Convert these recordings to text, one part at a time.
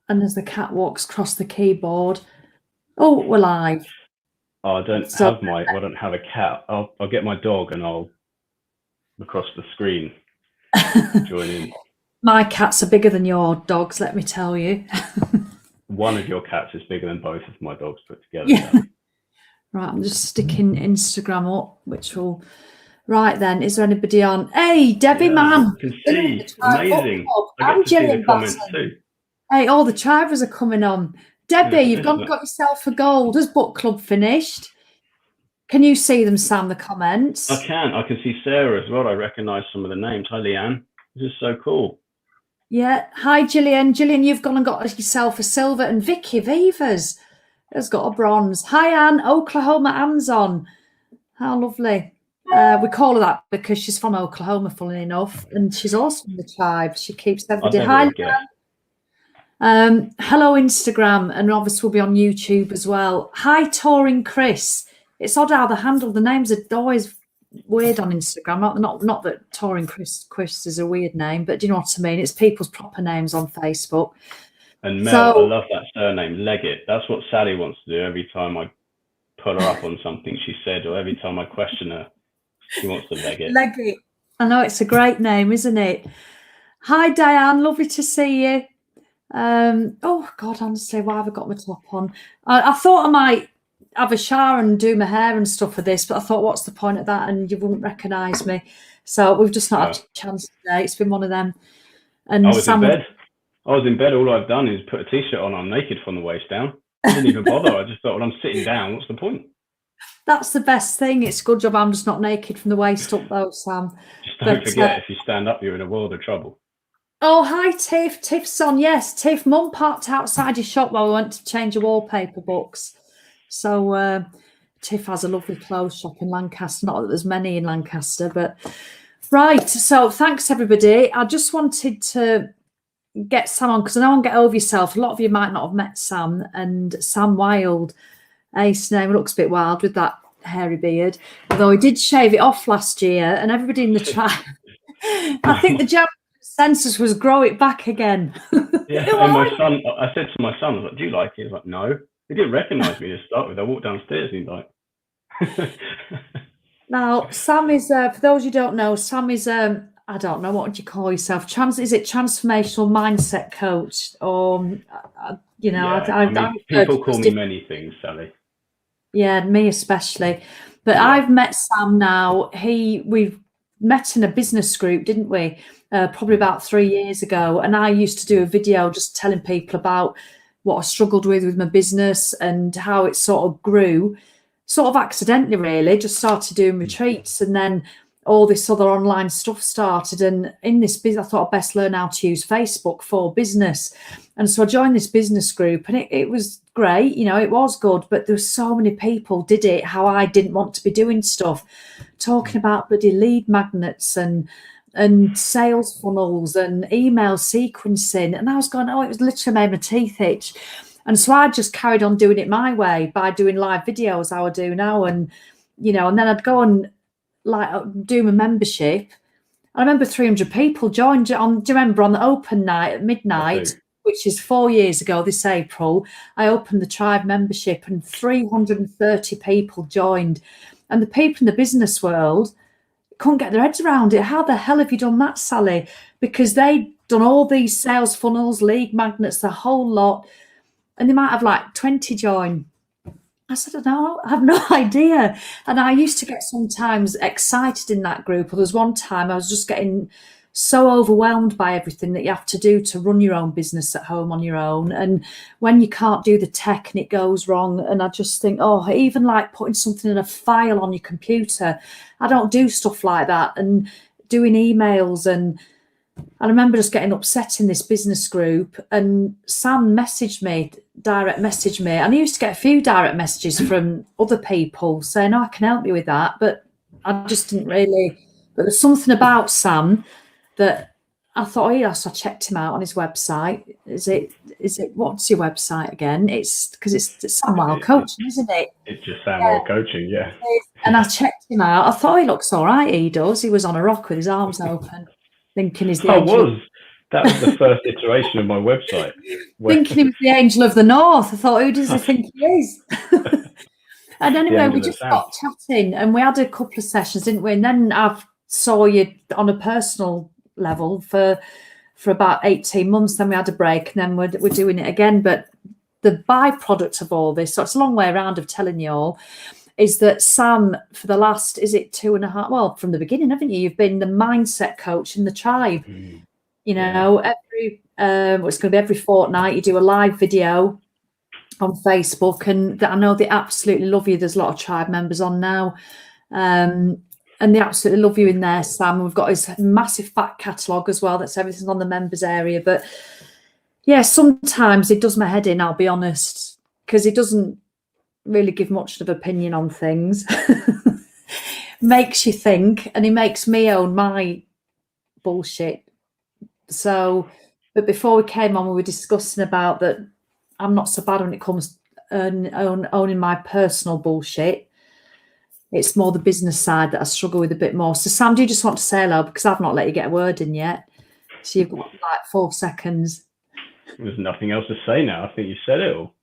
And as the cat walks across the keyboard, oh, we're live. Oh, I don't have a cat. I'll get my dog and I'll across the screen join in. My cats are bigger than your dogs, let me tell you. One of your cats is bigger than both of my dogs put together. Yeah. Right, I'm just sticking Instagram up, which will. Right then, is there anybody on? Hey, Debbie, man. You can see. Amazing. I get to see the comments too. Hey, all the drivers are coming on. Debbie, you've got yourself a gold. Has book club finished? Can you see them, Sam, the comments? I can. I can see Sarah as well. I recognise some of the names. Hi, Leanne. This is so cool. Yeah. Hi, Gillian. Gillian, you've gone and got yourself a silver. And Vicky Vivas has got a bronze. Hi, Anne. Oklahoma Anne's on. How lovely. We call her that because she's from Oklahoma, funnily enough. And she's also in the tribe. She keeps everybody. Hi, Anne. Hello, Instagram. And obviously we'll be on YouTube as well. Hi, Touring Chris. It's odd how the names are always weird on Instagram. Not that Touring Chris is a weird name, but do you know what I mean? It's people's proper names on Facebook. And Mel, I love that surname, Leggett. That's what Sally wants to do every time I put her up on something she said, or every time I question her, she wants to Leggett. Leggett. I know, it's a great name, isn't it? Hi, Diane. Lovely to see you. Oh, God, honestly, why have I got my top on? I thought I might have a shower and do my hair and stuff for this, but I thought, what's the point of that? And you wouldn't recognise me. So we've just not had a chance today. It's been one of them. And I was in bed. All I've done is put a t-shirt on. I'm naked from the waist down. I didn't even bother. I just thought, well, I'm sitting down. What's the point? That's the best thing. It's a good job I'm just not naked from the waist up, though, Sam. Just don't forget, if you stand up, you're in a world of trouble. Oh, hi, Tiff. Tiff's on. Yes, Tiff. Mum parked outside your shop while we went to change your wallpaper books. So Tiff has a lovely clothes shop in Lancaster. Not that there's many in Lancaster, but right. So thanks, everybody. I just wanted to get Sam on because I don't want to get over yourself. A lot of you might not have met Sam, and Sam Wilde. His name looks a bit wild with that hairy beard, although he did shave it off last year, and everybody in the tribe. I think the general consensus was grow it back again. Yeah, and my son, I said to my son, I was like, "Do you like it?" He was like, "No." He didn't recognise me to start with. I walked downstairs and he's like. Now, Sam is, for those you don't know, Sam is, I don't know, what would you call yourself? Is it transformational mindset coach? Or, you know, people call me many things, Sally. Yeah, me especially. But yeah. I've met Sam now. We've met in a business group, didn't we? Probably about 3 years ago. And I used to do a video just telling people about what I struggled with my business and how it sort of grew, sort of accidentally, really. Just started doing retreats, and then all this other online stuff started. And in this business, I thought I'd best learn how to use Facebook for business. And so I joined this business group, and it was great. You know, it was good, but there were so many people did it how I didn't want to be doing stuff, talking about bloody lead magnets and sales funnels and email sequencing. And I was going, oh, it was literally made my teeth itch. And so I just carried on doing it my way by doing live videos, how I do now. And, you know, and then I'd go and like do my membership. I remember 300 people joined on, do you remember on the open night at midnight, which is 4 years ago this April, I opened the tribe membership and 330 people joined. And the people in the business world couldn't get their heads around it. How the hell have you done that, Sally? Because they'd done all these sales funnels, lead magnets, the whole lot, and they might have like 20 join. I said, no, I have no idea. And I used to get sometimes excited in that group. There was one time I was just getting so overwhelmed by everything that you have to do to run your own business at home on your own. And when you can't do the tech and it goes wrong, and I just think, oh, even like putting something in a file on your computer, I don't do stuff like that. And doing emails, and I remember just getting upset in this business group, and Sam direct messaged me, and I used to get a few direct messages from other people saying, oh, I can help you with that, but I just didn't really. But there's something about Sam that I thought, oh, yes, I checked him out on his website. Is it what's your website again? It's because it's Sam Wilde Coaching, isn't it? It's just Sam Wilde Coaching, yeah. And I checked him out. I thought he looks all right. He does. He was on a rock with his arms open, thinking he's the I was. That was the first iteration of my website. Thinking he was the angel of the north. I thought, who does he think he is? And anyway, we just got chatting, and we had a couple of sessions, didn't we? And then I saw you on a personal level for about 18 months. Then we had a break, and then we're doing it again. But the byproduct of all this, so it's a long way around of telling you all, is that Sam, for the last, is it 2.5? Well, from the beginning, haven't you? You've been the mindset coach in the tribe. You know, it's going to be every fortnight. You do a live video on Facebook, and I know they absolutely love you. There's a lot of tribe members on now, and they absolutely love you in there, Sam. We've got his massive back catalogue as well. That's everything on the members area. But yeah, sometimes it does my head in, I'll be honest, because he doesn't really give much of opinion on things. Makes you think, and he makes me own my bullshit. So, but before we came on, we were discussing about that I'm not so bad when it comes to owning my personal bullshit. It's more the business side that I struggle with a bit more. So, Sam, do you just want to say hello? Because I've not let you get a word in yet. So you've got like 4 seconds. There's nothing else to say now. I think you said it all.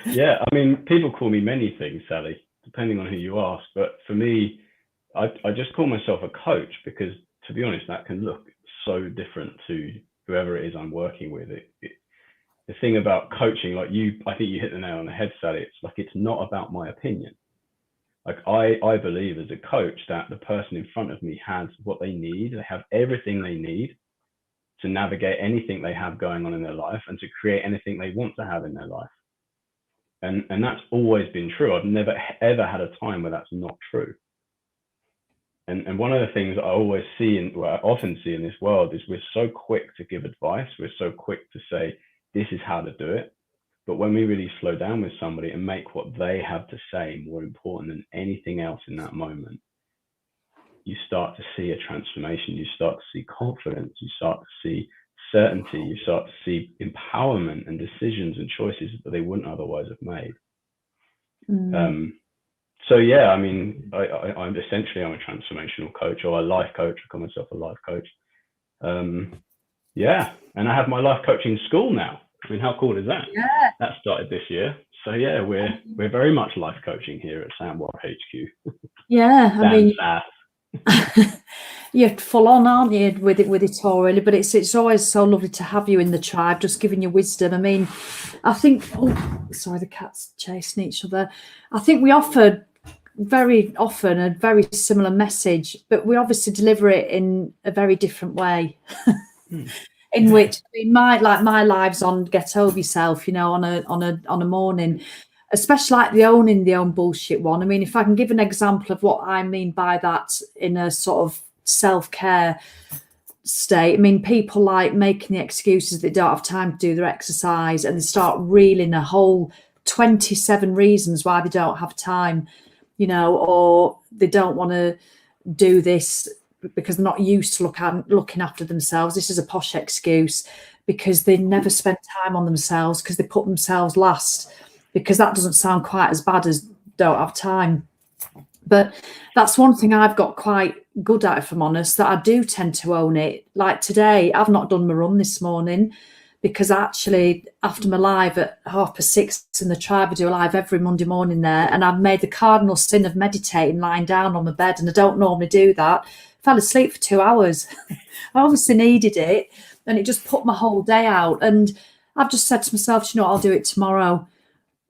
Yeah, I mean, people call me many things, Sally, depending on who you ask. But for me, I just call myself a coach because, to be honest, that can look so different to whoever it is I'm working with. The thing about coaching, like I think you hit the nail on the head, Sally. It's like, it's not about my opinion. Like I believe as a coach that the person in front of me has what they need. They have everything they need to navigate anything they have going on in their life and to create anything they want to have in their life. And that's always been true. I've never ever had a time where that's not true. And one of the things I always see, I often see in this world, is we're so quick to give advice. We're so quick to say, this is how to do it. But when we really slow down with somebody and make what they have to say more important than anything else in that moment, you start to see a transformation. You start to see confidence. You start to see certainty. You start to see empowerment and decisions and choices that they wouldn't otherwise have made. So yeah, I mean, I'm essentially, I'm a transformational coach, or a life coach. I call myself a life coach. Yeah, and I have my life coaching school now. I mean, how cool is that? Yeah, that started this year. So yeah, we're very much life coaching here at Sam Wilde HQ. Yeah, I mean, you're full on, aren't you, with it all, really? But it's always so lovely to have you in the tribe, just giving you wisdom. I mean, I think, sorry, the cat's chasing each other. I think we offer very often a very similar message, but we obviously deliver it in a very different way. In which, I mean, my lives on Get Over Yourself, you know, on a morning, especially like the owning the own bullshit one. I mean, if I can give an example of what I mean by that in a sort of self-care state, I mean, people like making the excuses they don't have time to do their exercise, and they start reeling a whole 27 reasons why they don't have time, you know, or they don't want to do this because they're not used to looking after themselves. This is a posh excuse because they never spend time on themselves, because they put themselves last, because that doesn't sound quite as bad as don't have time. But that's one thing I've got quite good at, if I'm honest, that I do tend to own it. Like today, I've not done my run this morning because actually after my live at 6:30 in the tribe, I do a live every Monday morning there, and I've made the cardinal sin of meditating lying down on my bed, and I don't normally do that. Fell asleep for 2 hours. I obviously needed it, and it just put my whole day out. And I've just said to myself, you know, I'll do it tomorrow,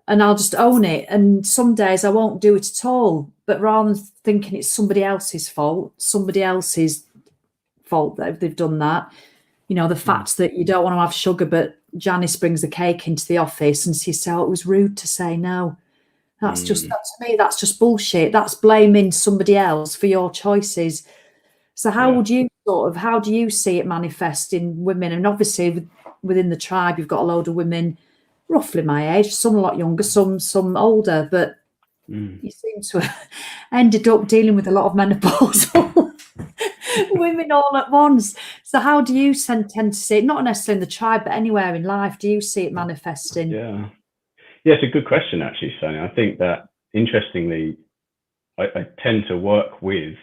and I'll just own it. And some days I won't do it at all. But rather than thinking it's somebody else's fault that they've done that, you know, the fact that you don't want to have sugar, but Janice brings the cake into the office and she said, oh, it was rude to say no. That's just, to me, that's just bullshit. That's blaming somebody else for your choices. So how do you see it manifest in women? And obviously within the tribe, you've got a load of women roughly my age, some a lot younger, some older, but you seem to have ended up dealing with a lot of menopausal women all at once. So how do you tend to see it, not necessarily in the tribe, but anywhere in life, do you see it manifesting? Yeah, it's a good question, actually, Sonia. I think that, interestingly, I tend to work with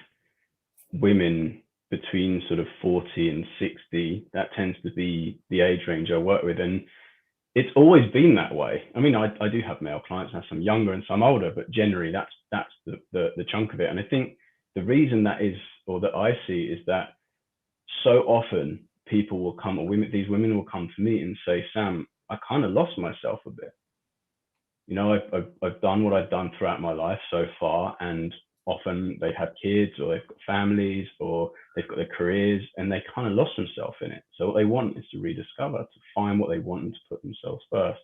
women between sort of 40 and 60. That tends to be the age range I work with. And it's always been that way. I mean, I do have male clients, I have some younger and some older, but generally that's the chunk of it. And I think the reason that is, or that I see, is that so often people will come, or these women will come to me and say, Sam, I kind of lost myself a bit. You know, I've done what I've done throughout my life so far, and often they have kids, or they've got families, or they've got their careers, and they kind of lost themselves in it. So what they want is to rediscover, to find what they want, and to put themselves first.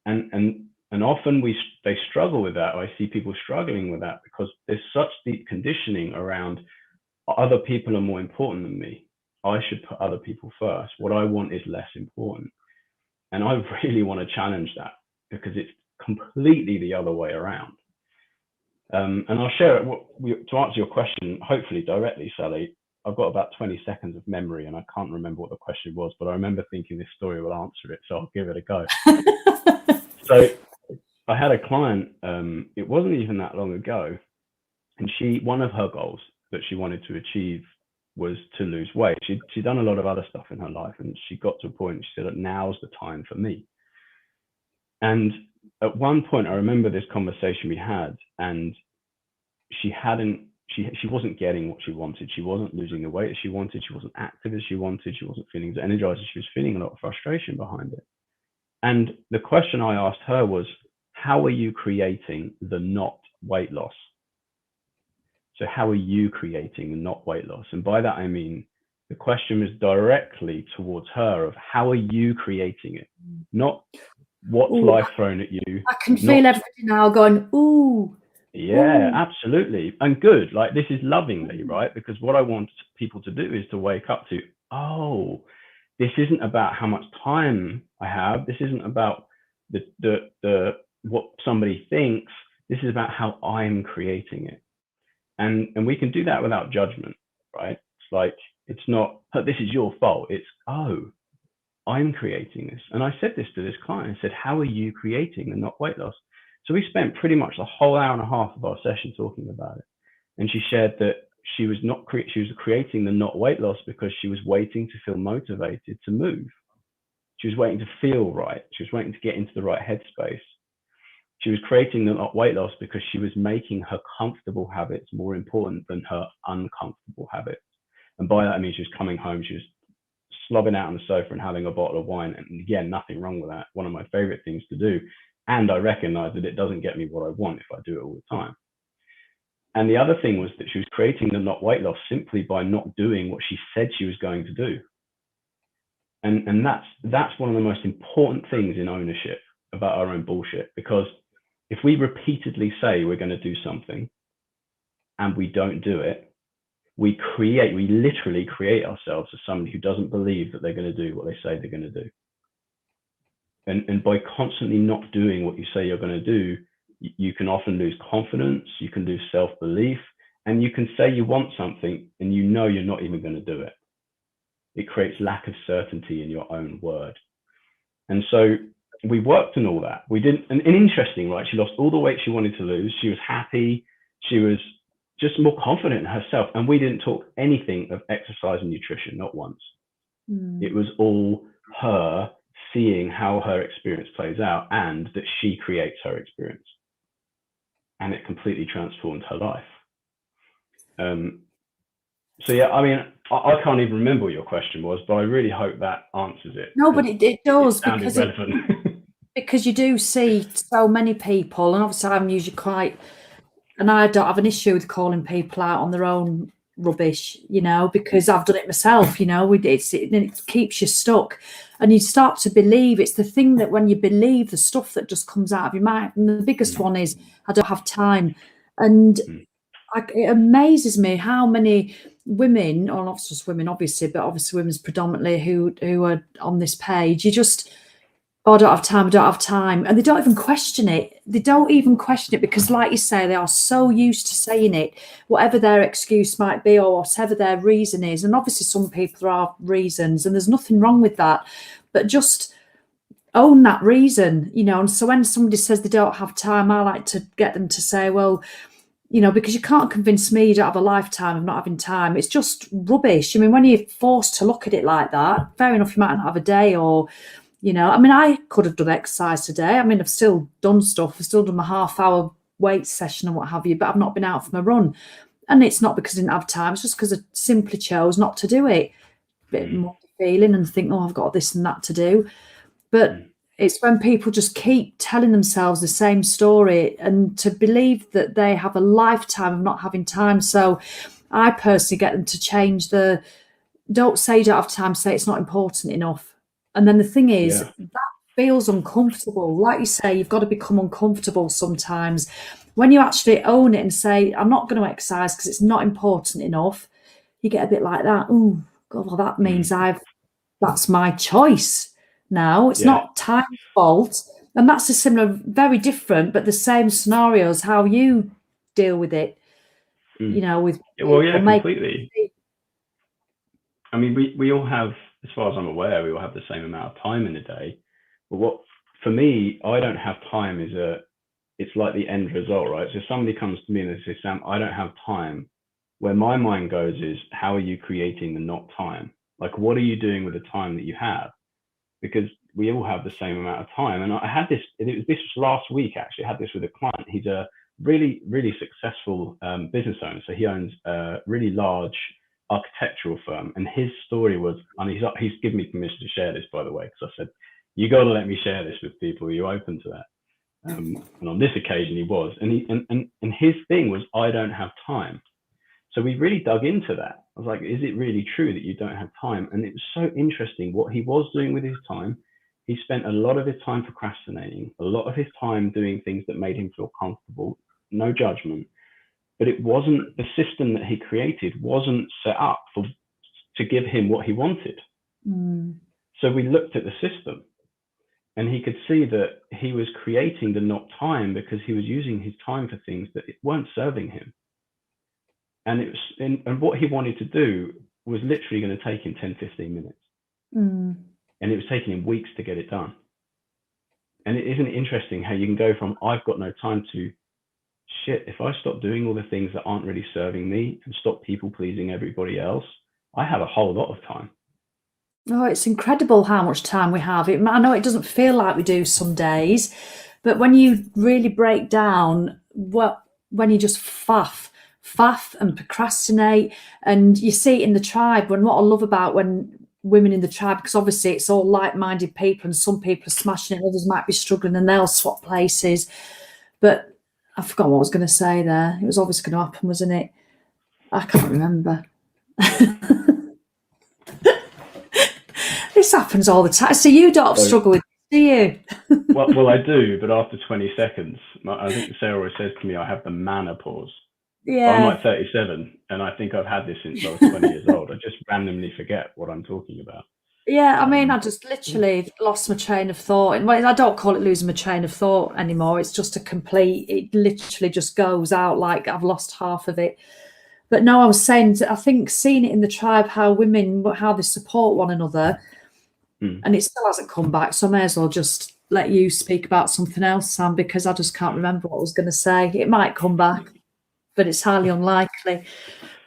And often they struggle with that. Or I see people struggling with that because there's such deep conditioning around other people are more important than me. I should put other people first. What I want is less important. And I really want to challenge that, because it's completely the other way around. And I'll share it to answer your question, hopefully directly, Sally. I've got about 20 seconds of memory, and I can't remember what the question was, but I remember thinking this story will answer it, so I'll give it a go. So I had a client, it wasn't even that long ago, and one of her goals that she wanted to achieve was to lose weight. She'd done a lot of other stuff in her life, and she got to a point, she said, now's the time for me. And at one point, I remember this conversation we had, and she wasn't getting what she wanted. She wasn't losing the weight as she wanted. She wasn't active as she wanted. She wasn't feeling as energized. She was feeling a lot of frustration behind it. And the question I asked her was, how are you creating the not weight loss? So how are you creating the not weight loss? And by that, I mean, the question was directly towards her of how are you creating it? Not what's life thrown at you. I can feel everybody now going, ooh. Yeah, absolutely. And good. Like, this is lovingly, right? Because what I want people to do is to wake up to, oh, this isn't about how much time I have. This isn't about the what somebody thinks. This is about how I'm creating it. And we can do that without judgment, right? It's like, it's not, oh, this is your fault. It's, oh, I'm creating this. And I said this to this client. I said, how are you creating the not weight loss? So we spent pretty much the whole hour and a half of our session talking about it. And she shared that she was creating the not weight loss because she was waiting to feel motivated to move. She was waiting to feel right. She was waiting to get into the right headspace. She was creating the not weight loss because she was making her comfortable habits more important than her uncomfortable habits. And by that, I mean, she was coming home, she was slobbing out on the sofa and having a bottle of wine. And again, nothing wrong with that. One of my favorite things to do. And I recognize that it doesn't get me what I want if I do it all the time. And the other thing was that she was creating the not weight loss simply by not doing what she said she was going to do. And that's one of the most important things in ownership about our own bullshit, because if we repeatedly say we're going to do something and we don't do it, we literally create ourselves as somebody who doesn't believe that they're going to do what they say they're going to do. And by constantly not doing what you say you're going to do, you can often lose confidence, you can lose self-belief, and you can say you want something and you know you're not even going to do it. It creates lack of certainty in your own word. And so we worked on all that. We didn't, and interesting, right? She lost all the weight she wanted to lose. She was happy. She was just more confident in herself. And we didn't talk anything of exercise and nutrition, not once. It was all her seeing how her experience plays out and that she creates her experience. And it completely transformed her life. So yeah, I mean, I can't even remember what your question was, but I really hope that answers it. No, but it does, because because you do see so many people, and obviously I'm usually quite, and I don't have an issue with calling people out on their own rubbish, you know, because I've done it myself, you know. It keeps you stuck, and you start to believe. It's the thing that when you believe the stuff that just comes out of your mouth, and the biggest one is, I don't have time. And it amazes me how many women, or not just women obviously, but obviously women's predominantly, who are on this page, you just, oh, I don't have time. And they don't even question it. They don't even question it because, like you say, they are so used to saying it, whatever their excuse might be or whatever their reason is. And obviously some people, there are reasons, and there's nothing wrong with that. But just own that reason, you know. And so when somebody says they don't have time, I like to get them to say, well, because you can't convince me you don't have a lifetime of not having time. It's just rubbish. I mean, when you're forced to look at it like that, fair enough, you might not have a day or, I mean, I could have done exercise today. I mean, I've still done stuff. I've still done my half-hour weight session and what have you, but I've not been out for my run. And it's not because I didn't have time. It's just because I simply chose not to do it. Bit more feeling and think, oh, I've got this and that to do. But it's when people just keep telling themselves the same story and to believe that they have a lifetime of not having time. So I personally get them to change don't say you don't have time, say it's not important enough. And then the thing is, that feels uncomfortable. Like you say, you've got to become uncomfortable sometimes. When you actually own it and say, I'm not going to exercise because it's not important enough, you get a bit like that. Oh, God, well, that means that's my choice now. It's not time's fault. And that's a similar, very different, but the same scenarios, how you deal with it, with well, yeah, completely. I mean, we all have, as far as I'm aware, we all have the same amount of time in a day. But for me, I don't have time it's like the end result, right? So if somebody comes to me and they say, Sam, I don't have time, where my mind goes is, how are you creating the not time? Like, what are you doing with the time that you have? Because we all have the same amount of time. And I had this, this was last week, actually. I had this with a client. He's a really, really successful business owner. So he owns a really large architectural firm. And his story was, and he's given me permission to share this, by the way, because I said, you got to let me share this with people. Are you open to that? And on this occasion, he was. And his thing was, I don't have time. So we really dug into that. I was like, is it really true that you don't have time? And it was so interesting what he was doing with his time. He spent a lot of his time procrastinating, a lot of his time doing things that made him feel comfortable, no judgment. But it wasn't, the system that he created wasn't set up to give him what he wanted. So we looked at the system and he could see that he was creating the not time because he was using his time for things that weren't serving him. And and what he wanted to do was literally going to take him 10, 15 minutes. And it was taking him weeks to get it done. And isn't it interesting how you can go from, I've got no time, to, shit, if I stop doing all the things that aren't really serving me and stop people pleasing everybody else, I have a whole lot of time. Oh, it's incredible how much time we have. I know it doesn't feel like we do some days, but when you really break down when you just faff and procrastinate, and you see it in the tribe, when what I love about when women in the tribe, because obviously it's all like-minded people and some people are smashing it, others might be struggling and they'll swap places. But I forgot what I was going to say there. It was obviously going to happen, wasn't it? I can't remember. This happens all the time. So you don't struggle with it, do you? well, I do, but after 20 seconds, I think Sarah always says to me, I have the menopause. Yeah. I'm like 37, and I think I've had this since I was 20 years old. I just randomly forget what I'm talking about. Yeah, I mean, I just literally lost my train of thought. And I don't call it losing my train of thought anymore. It's just it literally just goes out like I've lost half of it. But no, I was saying, I think seeing it in the tribe, how they support one another, and it still hasn't come back. So I may as well just let you speak about something else, Sam, because I just can't remember what I was going to say. It might come back, but it's highly unlikely.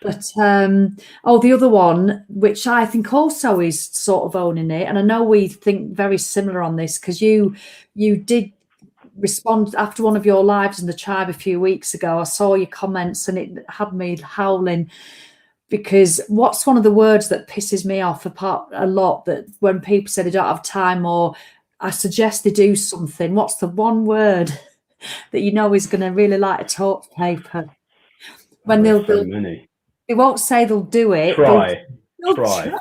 But the other one, which I think also is sort of owning it, and I know we think very similar on this, because you did respond after one of your lives in the tribe a few weeks ago. I saw your comments and it had me howling, because what's one of the words that pisses me off a lot, that when people say they don't have time or I suggest they do something, what's the one word that you know is going to really light a torch paper? When so many. They won't say they'll do it. They'll try.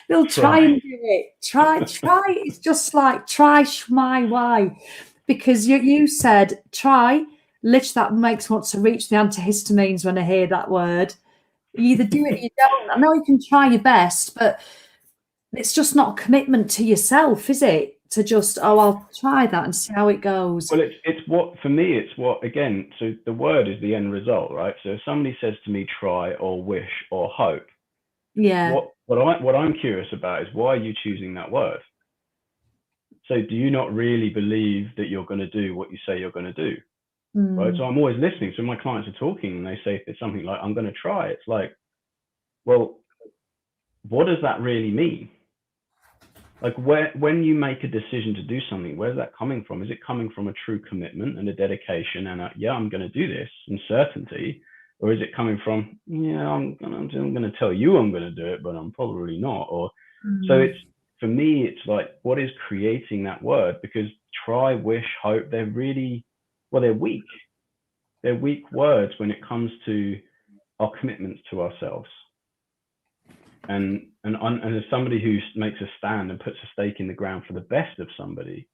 They'll try and do it. Try. It's just like try my way. Because you said try, literally that makes me want to reach the antihistamines when I hear that word. You either do it or you don't. I know you can try your best, but it's just not a commitment to yourself, is it? To just, I'll try that and see how it goes. Well, again, so the word is the end result, right? So if somebody says to me, try or wish or hope, yeah. What I'm curious about is, why are you choosing that word? So do you not really believe that you're going to do what you say you're going to do? right? So I'm always listening. So my clients are talking and they say, if it's something like, I'm going to try, it's like, well, what does that really mean? Like, when you make a decision to do something, where's that coming from? Is it coming from a true commitment and a dedication and yeah, I'm going to do this, and certainty? Or is it coming from, yeah, I'm going to tell you I'm going to do it, but I'm probably not? Or so it's, for me, it's like, what is creating that word? Because try, wish, hope, they're really, well, they're weak. They're weak words when it comes to our commitments to ourselves. And as somebody who makes a stand and puts a stake in the ground for the best of somebody,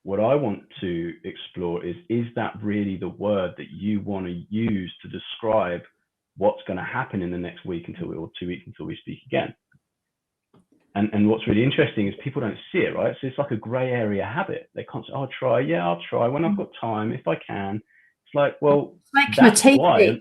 what I want to explore is that really the word that you want to use to describe what's going to happen in the next week or 2 weeks until we speak again? And what's really interesting is people don't see it, right? So it's like a gray area habit. They can't say, I'll try. Yeah, I'll try when I've got time, if I can. It's like, well, that's why.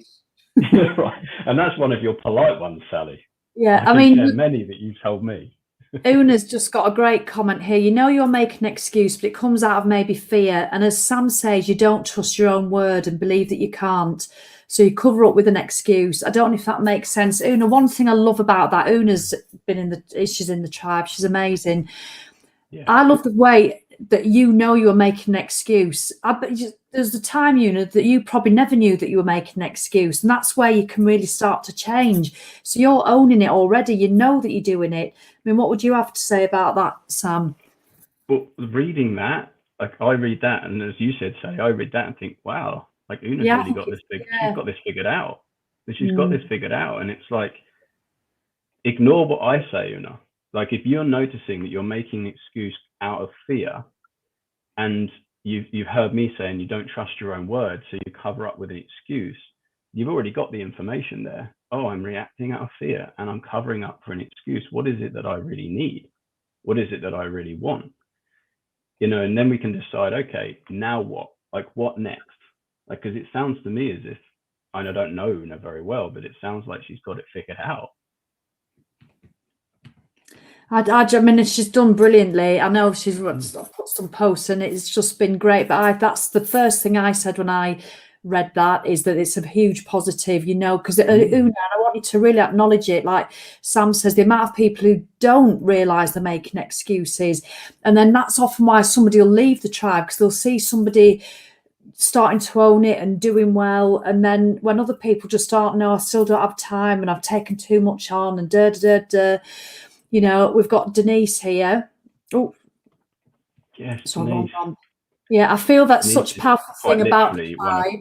Right. And that's one of your polite ones, Sally. Yeah, I mean, there are many that you've told me. Una's just got a great comment here. You know you're making an excuse, but it comes out of maybe fear. And as Sam says, you don't trust your own word and believe that you can't. So you cover up with an excuse. I don't know if that makes sense. Una, one thing I love about that, Una's she's in the tribe. She's amazing. Yeah. I love the way that you know you were making an excuse. There's a time, Una, that you probably never knew that you were making an excuse. And that's where you can really start to change. So you're owning it already. You know that you're doing it. I mean, what would you have to say about that, Sam? Well, reading that, like I read that, and as you said, Sally, I read that and think, wow, like Una's really got this she's got this figured out. She's got this figured out. And it's like, ignore what I say, Una. Like, if you're noticing that you're making an excuse out of fear, and you've heard me saying you don't trust your own words, so you cover up with an excuse, you've already got the information there. Oh, I'm reacting out of fear and I'm covering up for an excuse. What is it that I really need? What is it that I really want? You know, and then we can decide, okay, now what? Like, what next? Like, because it sounds to me as if, I don't know Una very well, but it sounds like she's got it figured out. I mean, she's done brilliantly. I know she's put some posts and it's just been great. But that's the first thing I said when I read that, is that it's a huge positive, you know, because Una, I want you to really acknowledge it. Like Sam says, the amount of people who don't realise they're making excuses. And then that's often why somebody will leave the tribe, because they'll see somebody starting to own it and doing well, and then when other people just start, no, I still don't have time and I've taken too much on and you know, we've got Denise here. Oh, yes, Denise. Yeah, I feel that's such a powerful thing about the tribe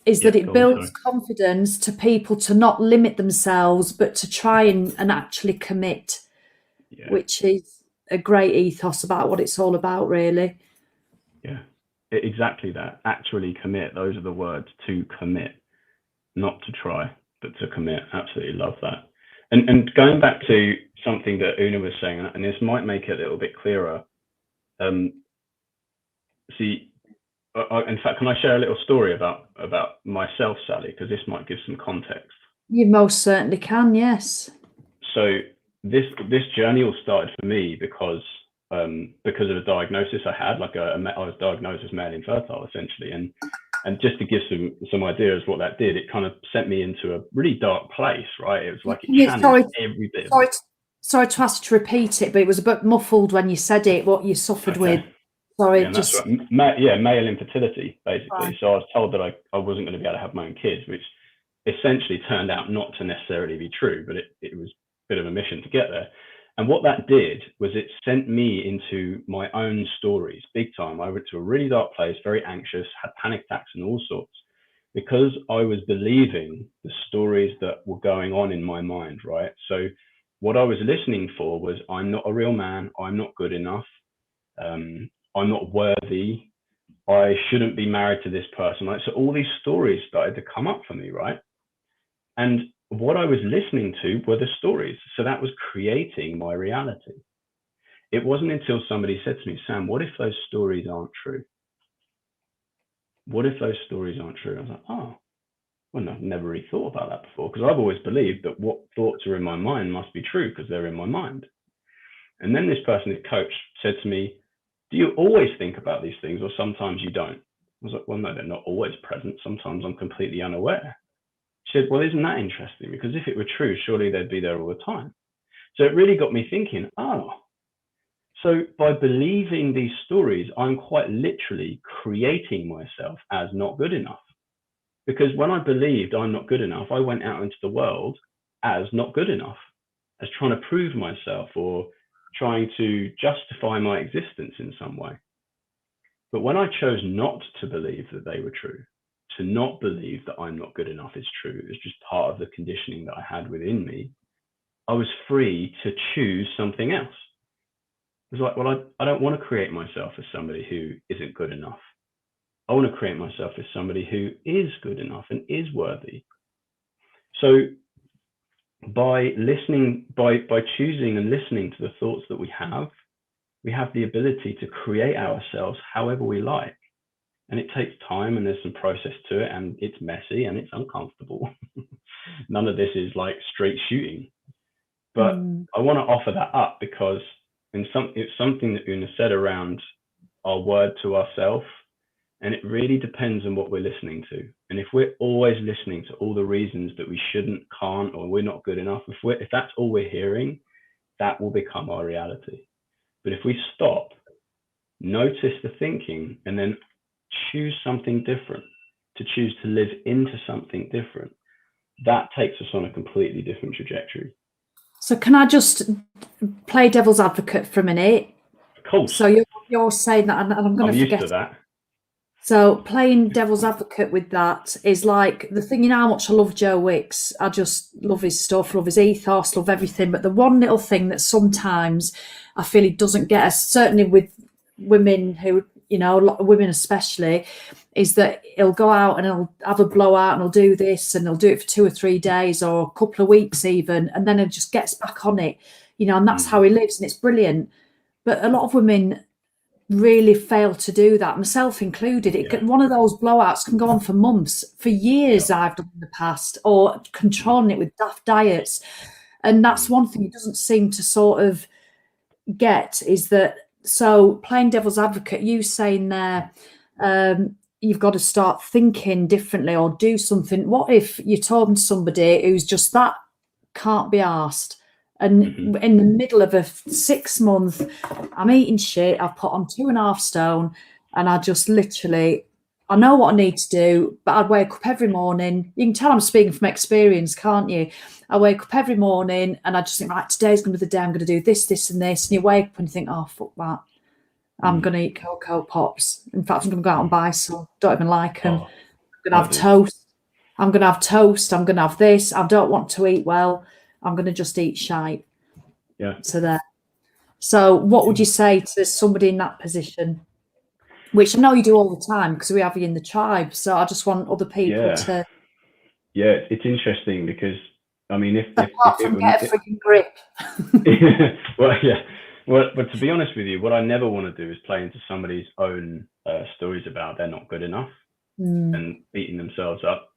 is that it builds confidence to people to not limit themselves, but to try and actually commit, which is a great ethos about what it's all about, really. Yeah, exactly that. Actually commit. Those are the words, to commit, not to try, but to commit. Absolutely love that. And going back to something that Una was saying, and this might make it a little bit clearer. See, in fact, can I share a little story about myself, Sally? Because this might give some context. You most certainly can, yes. So this journey all started for me because of a diagnosis I had. Like I was diagnosed as male infertile, essentially, and just to give some ideas what that did, it kind of sent me into a really dark place, right? It was like it challenged every bit. Sorry to ask you to repeat it, but it was a bit muffled when you said it, what you suffered with. Sorry, yeah, that's right. Male infertility, basically. Right. So I was told that I wasn't going to be able to have my own kids, which essentially turned out not to necessarily be true, but it was a bit of a mission to get there. And what that did was it sent me into my own stories, big time. I went to a really dark place, very anxious, had panic attacks and all sorts, because I was believing the stories that were going on in my mind, right? So what I was listening for was, I'm not a real man, I'm not good enough, I'm not worthy, I shouldn't be married to this person. Like, so all these stories started to come up for me, right? And what I was listening to were the stories. So that was creating my reality. It wasn't until somebody said to me, Sam, what if those stories aren't true? What if those stories aren't true? I was like, oh, well, I've never really thought about that before, because I've always believed that what thoughts are in my mind must be true because they're in my mind. And then this person, this coach, said to me, do you always think about these things or sometimes you don't? was like, well, no, they're not always present. Sometimes I'm completely unaware. She said, well, isn't that interesting? Because if it were true, surely they'd be there all the time. So it really got me thinking, so by believing these stories, I'm quite literally creating myself as not good enough. Because when I believed I'm not good enough, I went out into the world as not good enough, as trying to prove myself or trying to justify my existence in some way. But when I chose not to believe that they were true, to not believe that I'm not good enough is true, it's just part of the conditioning that I had within me, I was free to choose something else. It was like, well, I don't want to create myself as somebody who isn't good enough. I want to create myself as somebody who is good enough and is worthy. So by listening, by choosing and listening to the thoughts that we have the ability to create ourselves however we like. And it takes time and there's some process to it, and it's messy and it's uncomfortable. None of this is like straight shooting. But I want to offer that up because it's something that Una said around our word to ourselves. And it really depends on what we're listening to. And if we're always listening to all the reasons that we shouldn't, can't, or we're not good enough, if that's all we're hearing, that will become our reality. But if we stop, notice the thinking, and then choose something different, to choose to live into something different, that takes us on a completely different trajectory. So can I just play devil's advocate for a minute? Of course. So you're saying that, and I'm going to forget. Used to that. So playing devil's advocate with that is like the thing, you know how much I love Joe Wicks. I just love his stuff, love his ethos, love everything. But the one little thing that sometimes I feel he doesn't get us, certainly with women who, you know, a lot of women especially, is that he'll go out and he'll have a blowout and he'll do this and he'll do it for 2 or 3 days or a couple of weeks even, and then he just gets back on it, you know, and that's how he lives, and it's brilliant. But a lot of women really fail to do that, myself included. One of those blowouts can go on for months, for years. I've done in the past, or controlling it with daft diets. And that's one thing he doesn't seem to sort of get, is that, so playing devil's advocate, you saying there, you've got to start thinking differently or do something. What if you're talking to somebody who's just that can't be arsed, and in the middle of a 6 month, I'm eating shit, I've put on 2.5 stone, and I just literally, I know what I need to do, but I'd wake up every morning. You can tell I'm speaking from experience, can't you? I wake up every morning and I just think, right, today's going to be the day I'm going to do this, this and this. And you wake up and you think, oh, fuck that. I'm going to eat Cocoa Pops. In fact, I'm going to go out and buy some. Don't even like them. I'm going to have toast. I'm going to have toast. I'm going to have this. I don't want to eat well. I'm going to just eat shite. Yeah. So what would you say to somebody in that position? Which I know you do all the time because we have you in the tribe. So I just want other people to. Yeah, it's interesting because, I mean, if get a freaking grip. Well, but to be honest with you, what I never want to do is play into somebody's own stories about they're not good enough and beating themselves up.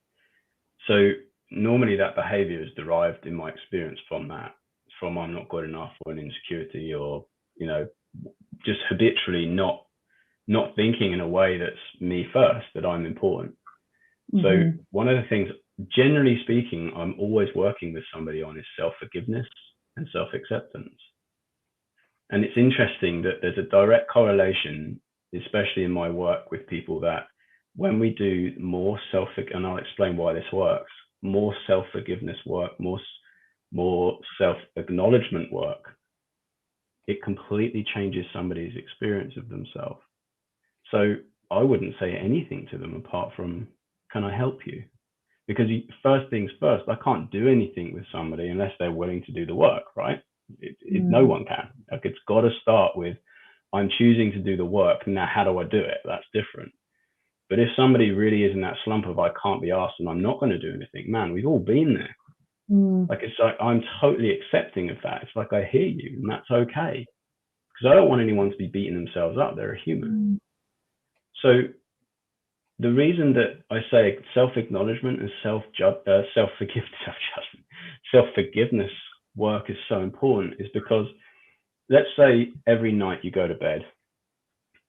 So normally that behavior is derived, in my experience, from I'm not good enough, or an insecurity, or, you know, just habitually not thinking in a way that's me first, that I'm important. So one of the things, generally speaking, I'm always working with somebody on is self-forgiveness and self-acceptance. And it's interesting that there's a direct correlation, especially in my work with people, that when we do more and I'll explain why this works, more self-forgiveness work, more self-acknowledgement work, it completely changes somebody's experience of themselves. So I wouldn't say anything to them apart from, can I help you? Because first things first, I can't do anything with somebody unless they're willing to do the work, right? No one can. Like, it's got to start with, I'm choosing to do the work. Now, how do I do it? That's different. But if somebody really is in that slump of, I can't be asked and I'm not going to do anything, man, we've all been there. Like, it's like, I'm totally accepting of that. It's like, I hear you, and that's okay. Because I don't want anyone to be beating themselves up. They're a human. So the reason that I say self-acknowledgement and self-forgiveness work is so important is because, let's say every night you go to bed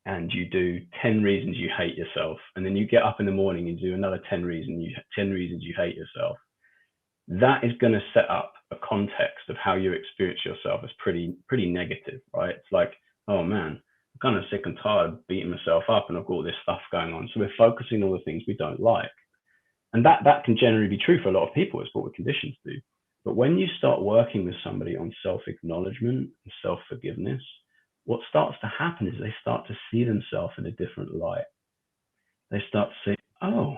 and you do 10 reasons you hate yourself, and then you get up in the morning and do another 10 reasons you hate yourself, that is going to set up a context of how you experience yourself as pretty negative, right? It's like, oh man, I'm kind of sick and tired of beating myself up, and I've got all this stuff going on. So we're focusing on the things we don't like. And that can generally be true for a lot of people. It's what we're conditioned to do. But when you start working with somebody on self-acknowledgement and self-forgiveness, what starts to happen is they start to see themselves in a different light. They start to say, oh,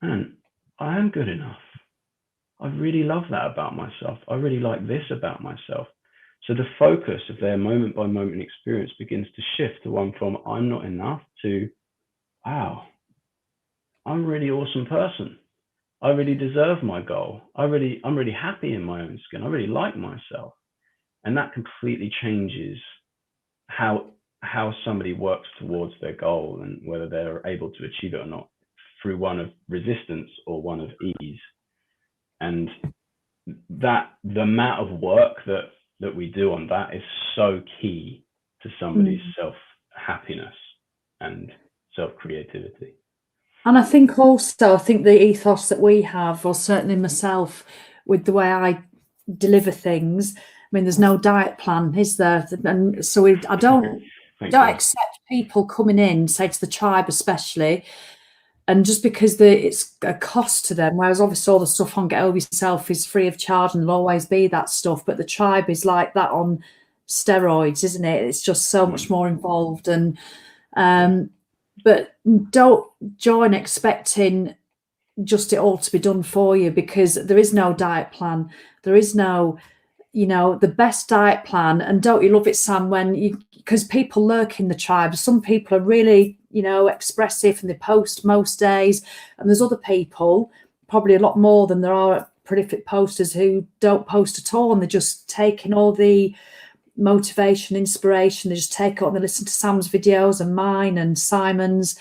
man, I am good enough. I really love that about myself. I really like this about myself. So the focus of their moment by moment experience begins to shift to one from I'm not enough to, wow, I'm a really awesome person. I really deserve my goal. I'm really happy in my own skin. I really like myself. And that completely changes how somebody works towards their goal and whether they're able to achieve it or not, through one of resistance or one of ease. And that the amount of work that we do on that is so key to somebody's self-happiness and self-creativity. And I think the ethos that we have, or certainly myself, with the way I deliver things, I mean, there's no diet plan, is there? And so I don't accept people coming in, say to the tribe especially, and just because it's a cost to them, whereas obviously all the stuff on Get Over Yourself is free of charge and there'll always be that stuff, but the tribe is like that on steroids, isn't it? It's just so much more involved. And but don't join expecting just it all to be done for you, because there is no diet plan. There is no, the best diet plan. And don't you love it, Sam, because people lurk in the tribe. Some people are really, expressive and they post most days. And there's other people, probably a lot more than there are prolific posters, who don't post at all. And they're just taking all the motivation, inspiration. They just take it and they listen to Sam's videos and mine and Simon's.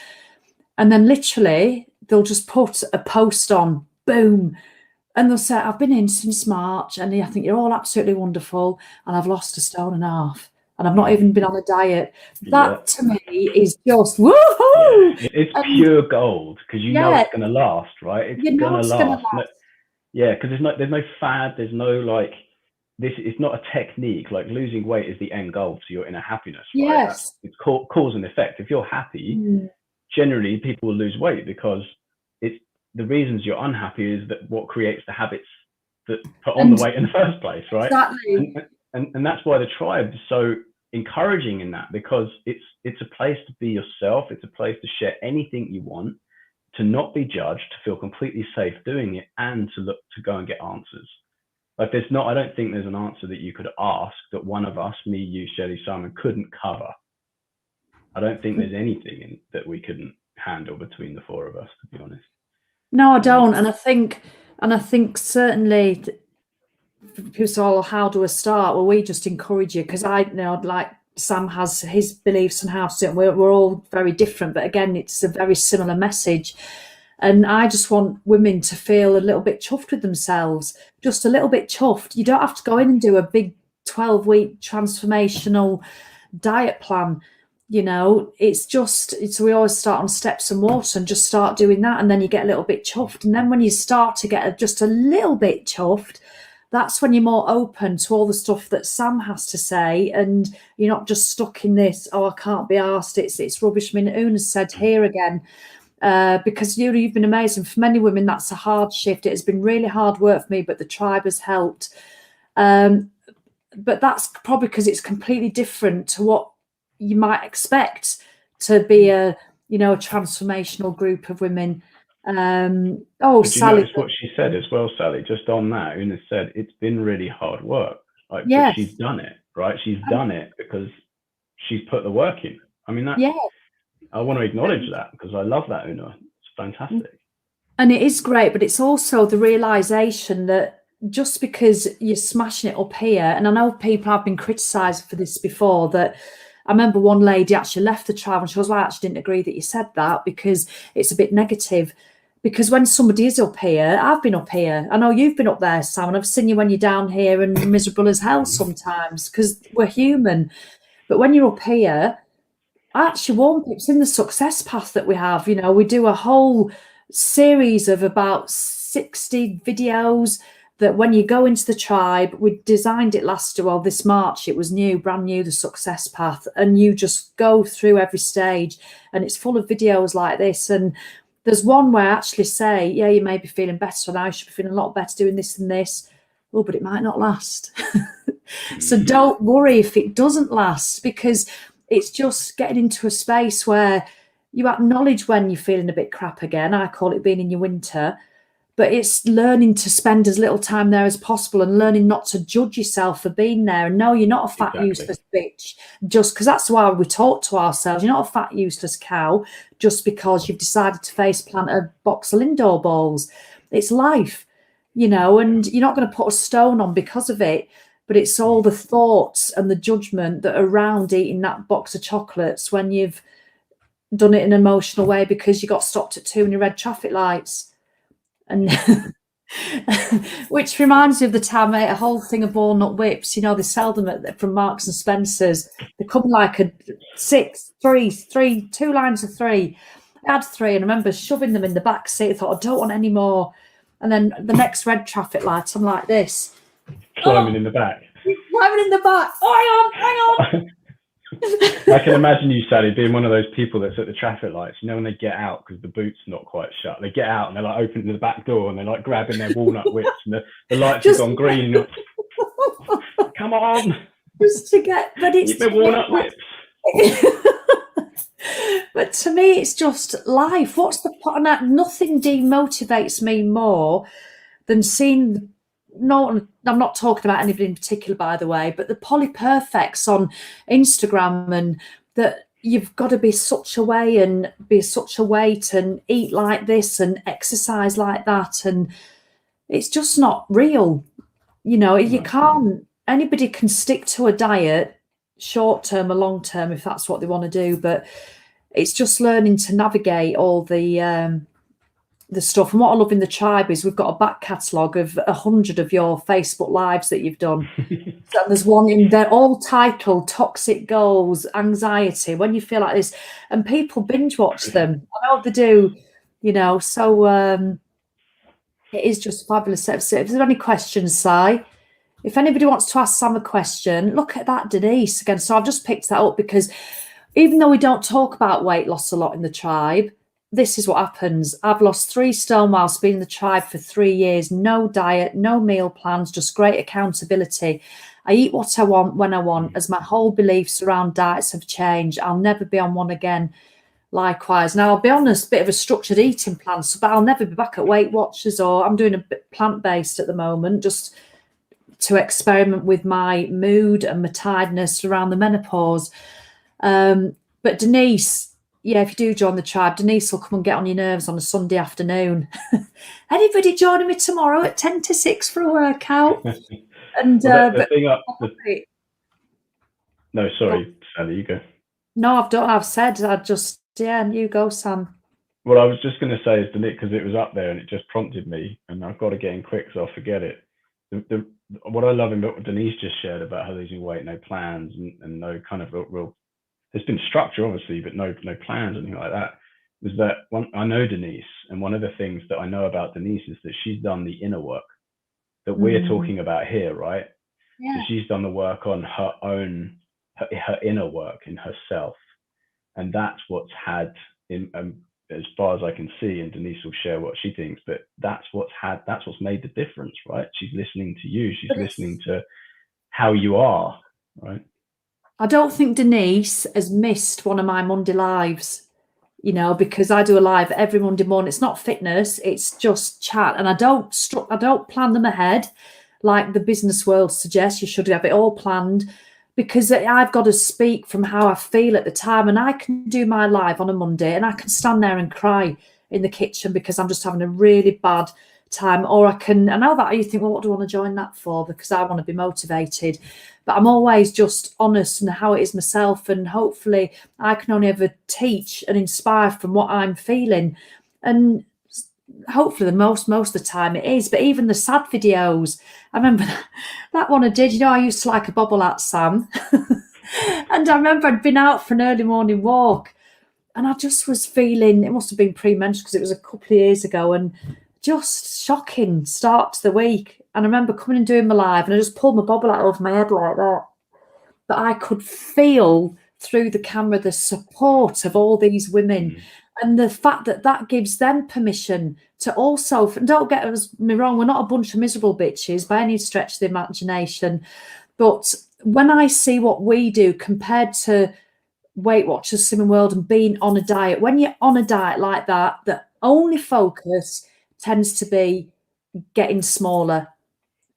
And then literally they'll just put a post on, boom. And they'll say, I've been in since March and I think you're all absolutely wonderful. And I've lost 1.5 stone. And I've not even been on a diet. That to me is just woohoo! Yeah. It's pure gold, because you know it's going to last, right? It's going to last. Because there's no fad. There's no this. It's not a technique. Like losing weight is the end goal to your inner happiness, right? Yes. It's cause and effect. If you're happy, generally people will lose weight, because it's the reasons you're unhappy is that what creates the habits that put on the weight in the first place, right? Exactly. And that's why the tribe is so encouraging in that, because it's a place to be yourself. It's a place to share anything you want, to not be judged, to feel completely safe doing it, and to go and get answers. Like I don't think there's an answer that you could ask that one of us, me, you, Shelley, Simon, couldn't cover. I don't think there's anything that we couldn't handle between the four of us, to be honest. No, I don't. And I think certainly people say, oh, how do I start? Well, we just encourage you, because like Sam has his beliefs on how to, we're all very different, but again, it's a very similar message. And I just want women to feel a little bit chuffed with themselves, just a little bit chuffed. You don't have to go in and do a big 12-week transformational diet plan. It's we always start on steps and water and just start doing that. And then you get a little bit chuffed. And then when you start to get just a little bit chuffed, that's when you're more open to all the stuff that Sam has to say. And you're not just stuck in this, oh, I can't be arsed. It's rubbish. I mean, Una's said here again, because you've been amazing. For many women, that's a hard shift. It has been really hard work for me, but the tribe has helped. But that's probably because it's completely different to what you might expect to be a transformational group of women. Sally, what she said as well, Sally, just on that, Una said it's been really hard work. But she's done it, right? She's done it because she's put the work in. I mean, I want to acknowledge that, because I love that, Una. It's fantastic. And it is great, but it's also the realization that just because you're smashing it up here, and I know people have been criticised for this before, that I remember one lady actually left the trial and she was like, I actually didn't agree that you said that, because it's a bit negative. Because when somebody is up here, I've been up here. I know you've been up there, Sam, and I've seen you when you're down here and miserable as hell sometimes, because we're human. But when you're up here, I actually warn people, it's in the success path that we have. You know, we do a whole series of about 60 videos that when you go into the tribe, we designed it this March, it was brand new, the success path. And you just go through every stage and it's full of videos like this. And there's one where I actually say, yeah, you may be feeling better and I should be feeling a lot better doing this and this. Oh, but it might not last. So don't worry if it doesn't last, because it's just getting into a space where you acknowledge when you're feeling a bit crap again. I call it being in your winter. But it's learning to spend as little time there as possible and learning not to judge yourself for being there. And no, you're not a fat, useless bitch, just because that's why we talk to ourselves. You're not a fat, useless cow just because you've decided to face plant a box of Lindor balls. It's life, you know, and you're not going to put a stone on because of it. But it's all the thoughts and the judgment that are around eating that box of chocolates when you've done it in an emotional way because you got stopped at too many red traffic lights. And which reminds me of the time I ate a whole thing of walnut whips. You know, they sell them from Marks and Spencer's. They come like a 2 lines of 3. I had 3 and I remember shoving them in the back seat. I thought, I don't want any more. And then the next red traffic light, I'm like this. Climbing in the back. Climbing in the back. Oh, hang on. I can imagine you, Sally, being one of those people that's at the traffic lights. You know, when they get out because the boot's not quite shut, they get out and they're like opening the back door and they're like grabbing their walnut whips and the lights have gone green. Come on, just to get, but it's the walnut whips. But to me, it's just life. What's the point? Nothing demotivates me more than seeing. No, I'm not talking about anybody in particular, by the way, but the polyperfects on Instagram and that you've got to be such a way and be such a weight and eat like this and exercise like that. And it's just not real. You know, you can't, anybody can stick to a diet short term or long term if that's what they want to do. But it's just learning to navigate all the stuff. And what I love in the tribe is we've got a back catalogue of 100 of your Facebook lives that you've done. So there's one in there, all titled Toxic Goals, Anxiety, When You Feel Like This. And people binge watch them. I know they do, you know. So it is just fabulous. If there's any questions, Si, if anybody wants to ask Sam a question, look at that, Denise, again. So I've just picked that up because even though we don't talk about weight loss a lot in the tribe, this is what happens. I've lost 3 stone whilst being in the tribe for 3 years. No diet, no meal plans, just great accountability. I eat what I want when I want, as my whole beliefs around diets have changed. I'll never be on one again. Likewise. Now, I'll be on a bit of a structured eating plan, but I'll never be back at Weight Watchers, or I'm doing a bit plant-based at the moment, just to experiment with my mood and my tiredness around the menopause. But Denise, yeah, if you do join the tribe, Denise will come and get on your nerves on a Sunday afternoon. Anybody joining me tomorrow at 10 to 6 for a workout? And No, sorry, Sally, you go. No, I've said. You go, Sam. What I was just going to say is because it was up there and it just prompted me, and I've got to get in quick so I'll forget it. What I love in what Denise just shared about her losing weight, no plans and no kind of real. There's been structure, obviously, but no plans or anything like that. Was that I know Denise, and one of the things that I know about Denise is that she's done the inner work that we're talking about here, right? Yeah. So she's done the work on her own, her inner work in herself, and that's what's had in as far as I can see. And Denise will share what she thinks, but that's what's made the difference, right? She's listening to you. She's listening to how you are, right? I don't think Denise has missed one of my Monday lives, you know, because I do a live every Monday morning. It's not fitness, it's just chat. And I don't plan them ahead like the business world suggests. You should have it all planned, because I've got to speak from how I feel at the time. And I can do my live on a Monday and I can stand there and cry in the kitchen because I'm just having a really bad time. Or I know that you think, well, what do I want to join that for? Because I want to be motivated. But I'm always just honest in how it is myself, and hopefully I can only ever teach and inspire from what I'm feeling. And hopefully most of the time it is. But even the sad videos, I remember that one I did. You know, I used to like a bobble hat, Sam. And I remember I'd been out for an early morning walk, and I just was feeling, it must have been pre-menstrual because it was a couple of years ago, and just shocking start to the week. And I remember coming and doing my live, and I just pulled my bobble out over my head like that. But I could feel through the camera the support of all these women, and the fact that that gives them permission to also, don't get me wrong, we're not a bunch of miserable bitches by any stretch of the imagination. But when I see what we do compared to Weight Watchers, Sam Wilde, and being on a diet, when you're on a diet like that, the only focus tends to be getting smaller.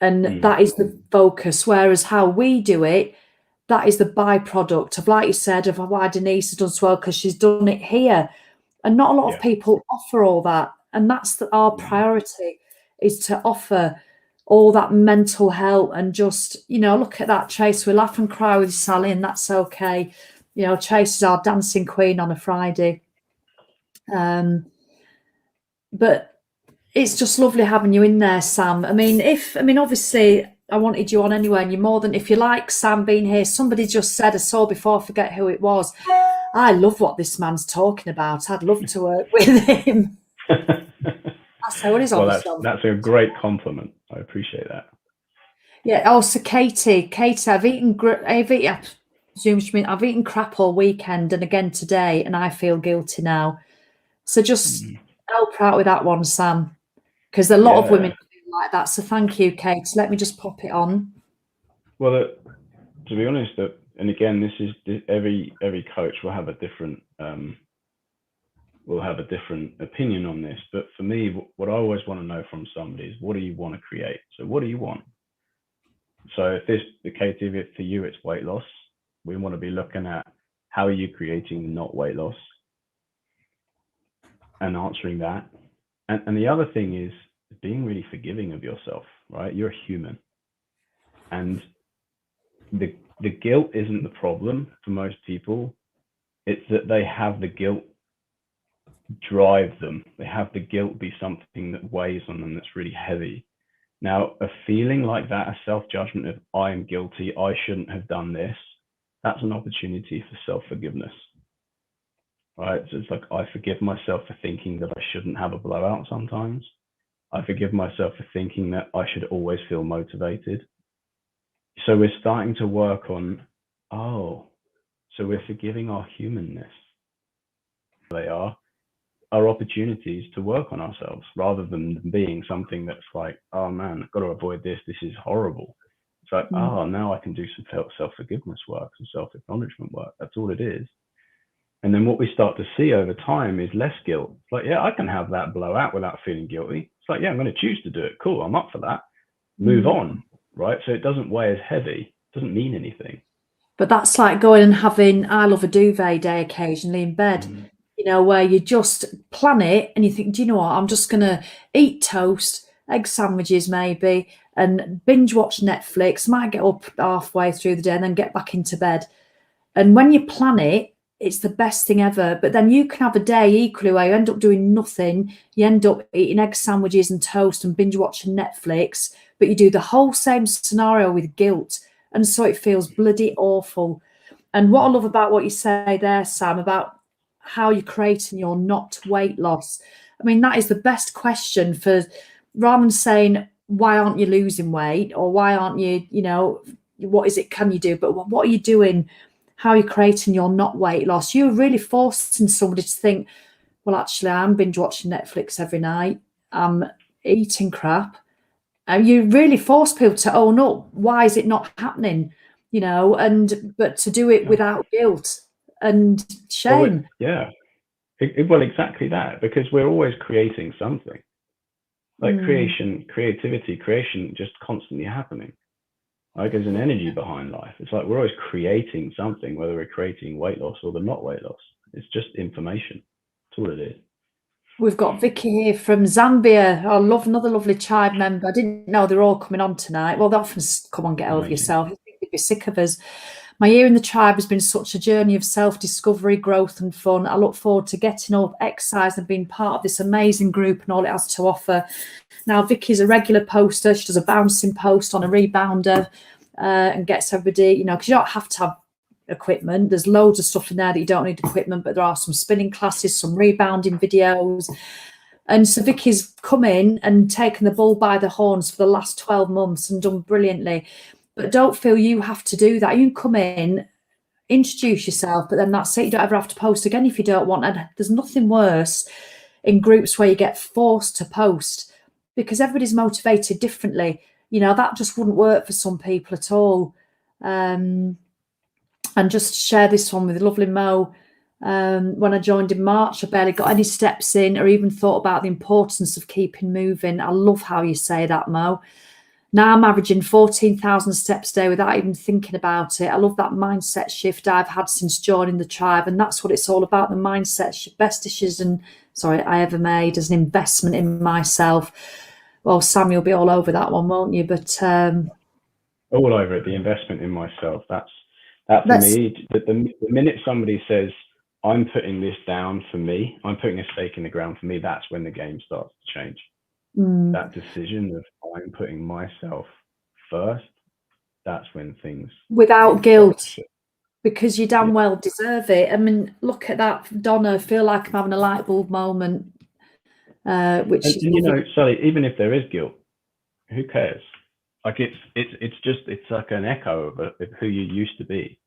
And that is the focus. Whereas how we do it, that is the byproduct of, like you said, of why Denise has done so well, because she's done it here. And not a lot of people offer all that. And that's our priority, is to offer all that mental health. And just, you know, look at that, Trace. We laugh and cry with Sally, and that's okay. You know, Trace is our dancing queen on a Friday. But it's just lovely having you in there, Sam. I mean, obviously I wanted you on anyway, and you're more than, if you like Sam being here. Somebody just said, I saw before, I forget who it was, I love what this man's talking about. I'd love to work with him. That's how it is. Well, that's a great compliment. I appreciate that. Yeah. Oh, so Katie, I've eaten crap all weekend and again today, and I feel guilty now. So just help her out with that one, Sam, because a lot of women feel like that. So thank you, Kate. Let me just pop it on. Well, to be honest, and again, this is every coach will have a different opinion on this. But for me, what I always want to know from somebody is, what do you want to create? So what do you want? So if for you, it's weight loss. We want to be looking at, how are you creating not weight loss, and answering that. And the other thing is being really forgiving of yourself, right? You're a human. And the guilt isn't the problem for most people. It's that they have the guilt drive them. They have the guilt be something that weighs on them, that's really heavy. Now, a feeling like that, a self-judgment of, I am guilty, I shouldn't have done this, that's an opportunity for self-forgiveness, right? So it's like, I forgive myself for thinking that I shouldn't have a blowout sometimes. I forgive myself for thinking that I should always feel motivated. So we're starting to work on, so we're forgiving our humanness. They are our opportunities to work on ourselves, rather than being something that's like, oh man, I've got to avoid this, this is horrible. It's like, now I can do some self-forgiveness work, some self-acknowledgement work. That's all it is. And then what we start to see over time is less guilt. It's like, I can have that blowout without feeling guilty. It's like, I'm going to choose to do it. Cool, I'm up for that. Move on, right? So it doesn't weigh as heavy. It doesn't mean anything. But that's like going and having, I love a duvet day occasionally in bed, you know, where you just plan it and you think, do you know what, I'm just going to eat toast, egg sandwiches maybe, and binge watch Netflix, might get up halfway through the day and then get back into bed. And when you plan it, it's the best thing ever. But then you can have a day equally where you end up doing nothing. You end up eating egg sandwiches and toast and binge watching Netflix, but you do the whole same scenario with guilt. And so it feels bloody awful. And what I love about what you say there, Sam, about how you're creating your not weight loss. I mean, that is the best question for, rather than saying, why aren't you losing weight? Or why aren't you, you know, what is it can you do? But what are you doing? How are you creating your not weight loss? You're really forcing somebody to think, well, actually, I'm binge watching Netflix every night. I'm eating crap. And you really force people to own up. Why is it not happening? You know, but to do it without guilt and shame. Well, exactly that, because we're always creating something. Like creation just constantly happening. Like, there's an energy behind life. It's like we're always creating something, whether we're creating weight loss or the not weight loss. It's just information. That's all it is. We've got Vicky here from Zambia. I love another lovely tribe member. I didn't know they're all coming on tonight. Well, they often come on, get over yourself. I think they'd be sick of us. My year in the tribe has been such a journey of self-discovery, growth and fun. I look forward to getting up, exercise and being part of this amazing group and all it has to offer. Now, Vicky's a regular poster. She does a bouncing post on a rebounder and gets everybody, you know, because you don't have to have equipment. There's loads of stuff in there that you don't need equipment, but there are some spinning classes, some rebounding videos. And so Vicky's come in and taken the bull by the horns for the last 12 months and done brilliantly. But don't feel you have to do that. You can come in, introduce yourself, but then that's it. You don't ever have to post again if you don't want. And there's nothing worse in groups where you get forced to post, because everybody's motivated differently. You know, that just wouldn't work for some people at all. And just share this one with lovely Mo. When I joined in March, I barely got any steps in or even thought about the importance of keeping moving. I love how you say that, Mo. Now I'm averaging 14,000 steps a day without even thinking about it. I love that mindset shift I've had since joining the tribe. And that's what it's all about, the mindset shift. Best decision I ever made as an investment in myself. Well, Sam, you'll be all over that one, won't you? But all over it, the investment in myself. That for me, the minute somebody says, I'm putting this down for me, I'm putting a stake in the ground for me, that's when the game starts to change. That decision of I'm putting myself first, that's when things without guilt, because you damn well deserve it. I mean, look at that, Donna. I feel like I'm having a light bulb moment. Which and you know, Sally, even if there is guilt, who cares? Like it's like an echo of who you used to be,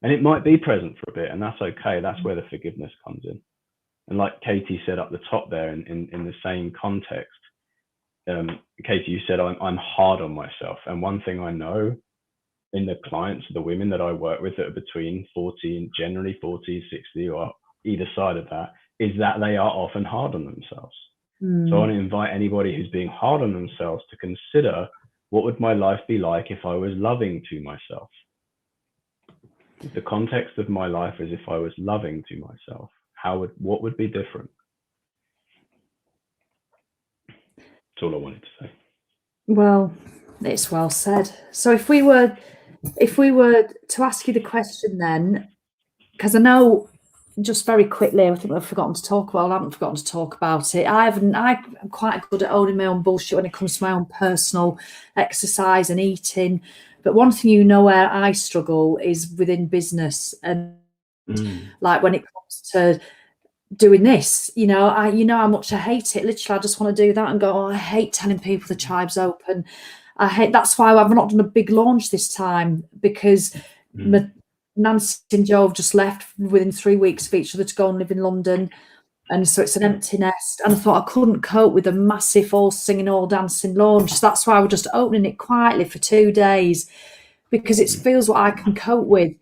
and it might be present for a bit, and that's okay. That's where the forgiveness comes in. And like Katie said up the top there, in the same context, Katie, you said I'm hard on myself, and one thing I know in the clients, the women that I work with that are between 40 and generally 40, 60, or either side of that, is that they are often hard on themselves. So I want to invite anybody who's being hard on themselves to consider, what would my life be like if I was loving to myself? If the context of my life is if I was loving to myself, what would be different? That's all I wanted to say. Well, it's well said. So if we were to ask you the question then, because I know, just very quickly, I think I haven't forgotten to talk about it. I'm quite good at owning my own bullshit when it comes to my own personal exercise and eating. But one thing, you know, where I struggle is within business, and like when it comes to doing this, you know how much I hate it. Literally, I just want to do that and go, oh, I hate telling people the tribe's open. That's why I've not done a big launch this time, because Nancy and Joe have just left within 3 weeks of each other to go and live in London. And so it's an empty nest. And I thought I couldn't cope with a massive all singing, all dancing launch. So that's why we're just opening it quietly for 2 days, because it feels what I can cope with.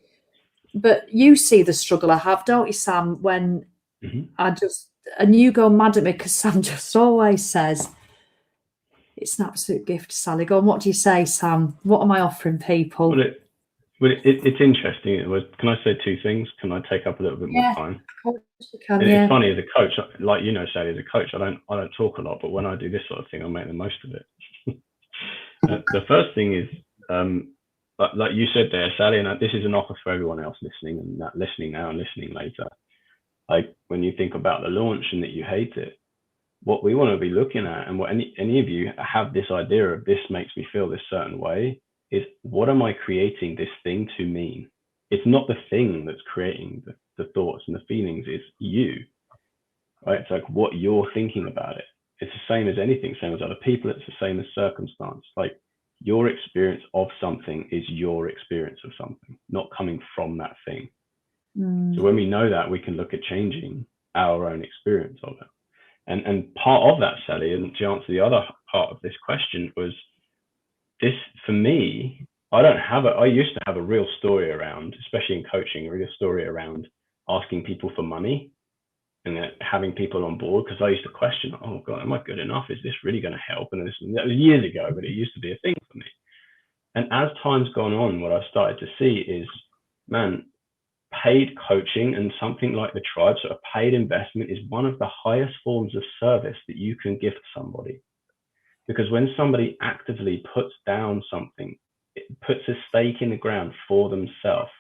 But you see the struggle I have, don't you, Sam, when and you go mad at me because Sam just always says, it's an absolute gift, Sally. Go on, what do you say, Sam? What am I offering people? Well, it's interesting. Can I say 2 things? Can I take up a little bit more time? Of course you can, It's funny, as a coach, like, you know, Sally, as a coach, I don't talk a lot, but when I do this sort of thing, I make the most of it. The first thing is, like you said there, Sally, and this is an offer for everyone else listening, and that listening now and listening later. Like, when you think about the launch and that you hate it, what we want to be looking at, and what any of you have this idea of, this makes me feel this certain way, is what am I creating this thing to mean? It's not the thing that's creating the thoughts and the feelings, it's you, right? It's like what you're thinking about it. It's the same as anything, same as other people, it's the same as circumstance. Like, your experience of something is your experience of something, not coming from that thing. So when we know that, we can look at changing our own experience of it. And part of that, Sally, and to answer the other part of this question, was this, for me, I used to have a real story around, especially in coaching, a real story around asking people for money and having people on board, because I used to question, oh God, am I good enough? Is this really going to help? And that was years ago, but it used to be a thing for me. And as time's gone on, what I've started to see is, man, paid coaching and something like the tribe, sort of paid investment, is one of the highest forms of service that you can gift somebody. Because when somebody actively puts down something, it puts a stake in the ground for themselves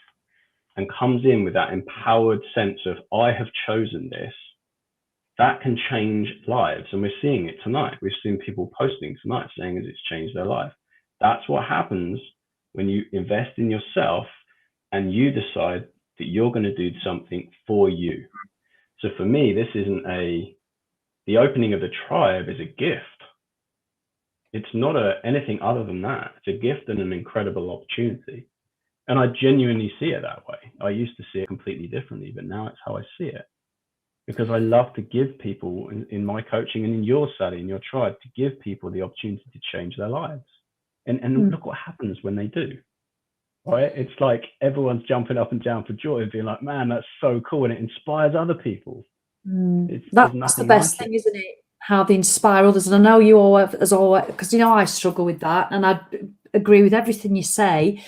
and comes in with that empowered sense of, I have chosen this, that can change lives. And we're seeing it tonight. We've seen people posting tonight saying as it's changed their life. That's what happens when you invest in yourself. and you decide that you're going to do something for you. So for me, this isn't the opening of the tribe is a gift. It's not anything other than that. It's a gift and an incredible opportunity. And I genuinely see it that way. I used to see it completely differently, but now it's how I see it. Because I love to give people in my coaching and in your Sally, in your tribe, to give people the opportunity to change their lives. And look what happens when they do. Right? It's like everyone's jumping up and down for joy, being like, man, that's so cool. And it inspires other people. That's the best thing, isn't it? How they inspire others. And I know you always, because I struggle with that, and I agree with everything you say,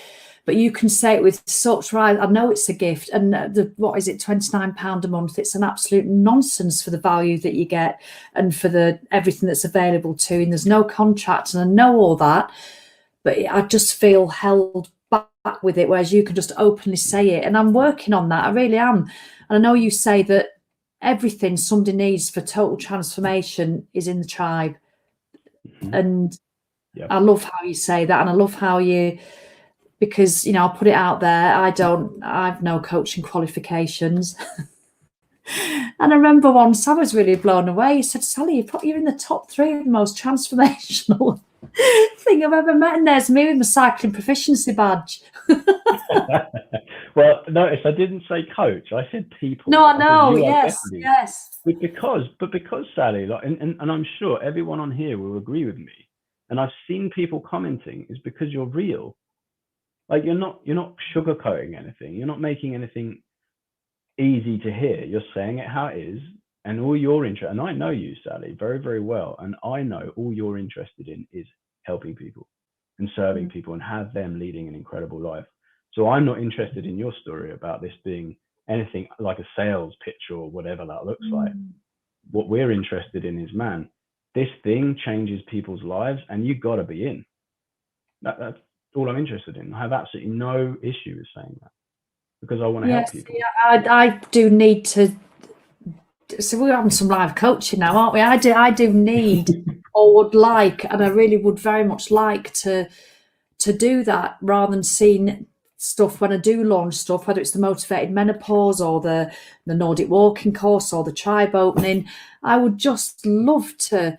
but you can say it with such right. I know it's a gift, and what is it, £29 a month? It's an absolute nonsense for the value that you get and for the everything that's available to you. And there's no contract, and I know all that, but I just feel held back with it, whereas you can just openly say it. And I'm working on that. I really am. And I know you say that everything somebody needs for total transformation is in the tribe. And I love how you say that, and I love how you, because I'll put it out there, I've no coaching qualifications. And I remember once I was really blown away. He said, Sally, you're in the top 3 of the most transformational thing I've ever met, and there's me with my cycling proficiency badge. Well, notice I didn't say coach. I said people. No, I know. Yes. But because Sally, and I'm sure everyone on here will agree with me. And I've seen people commenting is because you're real. Like you're not sugarcoating anything. You're not making anything easy to hear. You're saying it how it is, and all you're interested. And I know you, Sally, very, very well. And I know all you're interested in is helping people and serving people and have them leading an incredible life. So I'm not interested in your story about this being anything like a sales pitch or whatever that looks like. What we're interested in is, man, this thing changes people's lives, and you got to be in. That's all I'm interested in. I have absolutely no issue with saying that, because I want to help people. I do need to. So we're having some live coaching now, aren't we? I do need or would like, and I really would very much like to do that, rather than seeing stuff when I do launch stuff, whether it's the motivated menopause or the Nordic walking course or the tribe opening. I would just love to,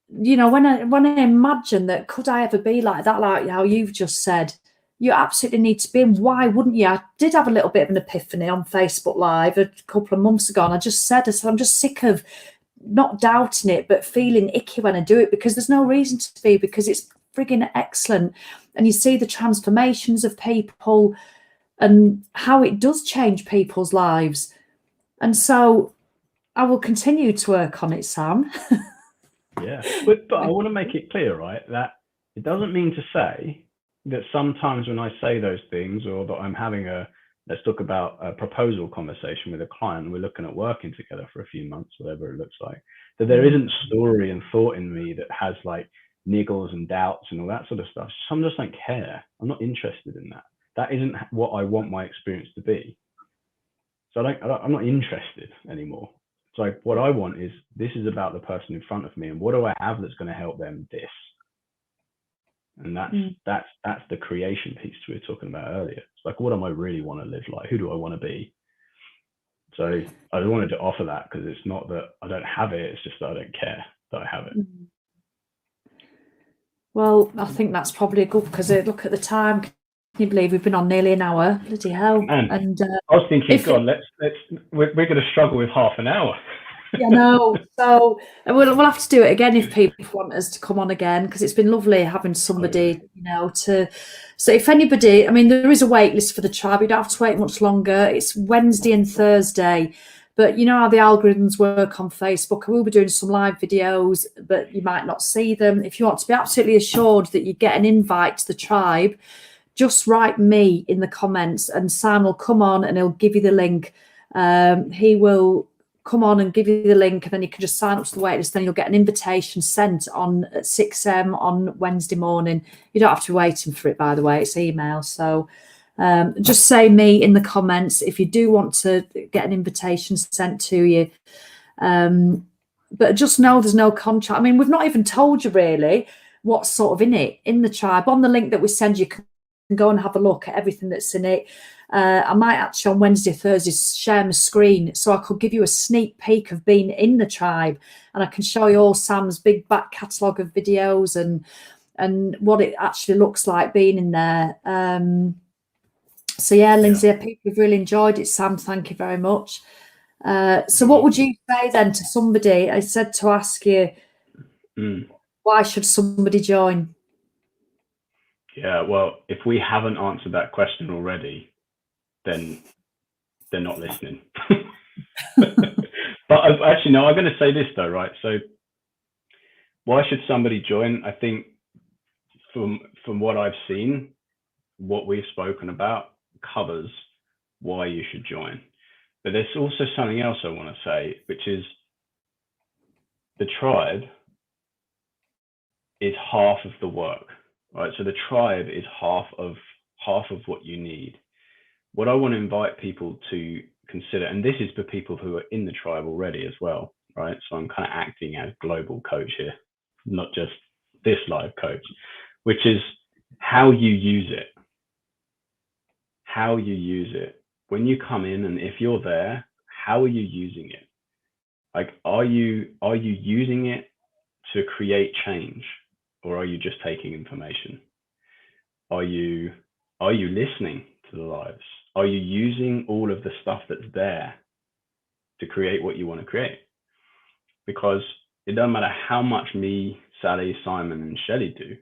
when I imagine that, could I ever be like that, like how you've just said, you absolutely need to be in. Why wouldn't you? I did have a little bit of an epiphany on Facebook Live a couple of months ago, and I said I'm just sick of not doubting it, but feeling icky when I do it, because there's no reason to be, because it's frigging excellent. And you see the transformations of people and how it does change people's lives. And so I will continue to work on it, Sam. Yeah, but I want to make it clear, right, that it doesn't mean to say that sometimes when I say those things, or that I'm having let's talk about a proposal conversation with a client, we're looking at working together for a few months, whatever it looks like, that there isn't story and thought in me that has like niggles and doubts and all that sort of stuff. Some just don't care. I'm not interested in that. That isn't what I want my experience to be. So I'm not interested anymore. It's like, what I want is, this is about the person in front of me, and what do I have that's going to help them this? And that's the creation piece we were talking about earlier. It's like, what do I really want to live like? Who do I want to be? So I wanted to offer that, because it's not that I don't have it, it's just that I don't care that I have it. Well, I think that's probably good, because look at the time. Can you believe we've been on nearly an hour? Bloody hell! And I was thinking, God, we're going to struggle with half an hour. Yeah, no. So we'll have to do it again if people want us to come on again, because it's been lovely having somebody, to. So if anybody, I mean, there is a wait list for the tribe. You don't have to wait much longer. It's Wednesday and Thursday. But you know how the algorithms work on Facebook. I will be doing some live videos, but you might not see them. If you want to be absolutely assured that you get an invite to the tribe, just write me in the comments, and Sam will come on and he'll give you the link. He will come on and give you the link, and then you can just sign up to the waitlist. Then you'll get an invitation sent at 6 a.m. on Wednesday morning. You don't have to be waiting for it, by the way. It's email. So just say me in the comments if you do want to get an invitation sent to you. But just know there's no contract. I mean, we've not even told you really what's sort of in it, in the tribe. On the link that we send, you can go and have a look at everything that's in it. I might actually on Wednesday, Thursday share my screen so I could give you a sneak peek of being in the tribe, and I can show you all Sam's big back catalogue of videos and what it actually looks like being in there. So yeah, Lindsay, people have really enjoyed it. Sam, thank you very much. So what would you say then to somebody? I said to ask you, why should somebody join? Yeah, well, if we haven't answered that question already, then they're not listening. But actually, no, I'm going to say this though, right? So why should somebody join? I think from what I've seen, what we've spoken about covers why you should join. But there's also something else I want to say, which is the tribe is half of the work, right? So the tribe is half of what you need. What I want to invite people to consider, and this is for people who are in the tribe already as well, right? So I'm kind of acting as global coach here, not just this live coach, which is how you use it. How you use it. When you come in, and if you're there, how are you using it? Like, are you using it to create change, or are you just taking information? Are you listening to the lives? Are you using all of the stuff that's there to create what you want to create? Because it doesn't matter how much me, Sally, Simon, and Shelley do.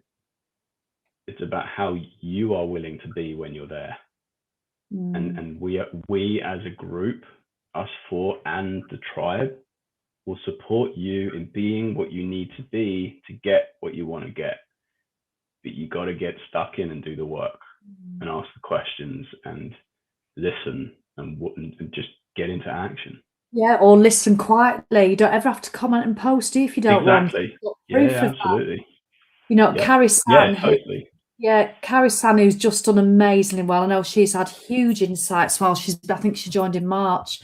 It's about how you are willing to be when you're there. And we as a group, us four and the tribe, will support you in being what you need to be to get what you want to get. But you got to get stuck in and do the work and ask the questions and listen and just get into action. Yeah, or listen quietly. You don't ever have to comment and post if you don't want. Yeah, absolutely. That. You know, Carrie San. Yeah, totally. Carrie San, who's just done amazingly well. I know she's had huge insights. Well, I think she joined in March.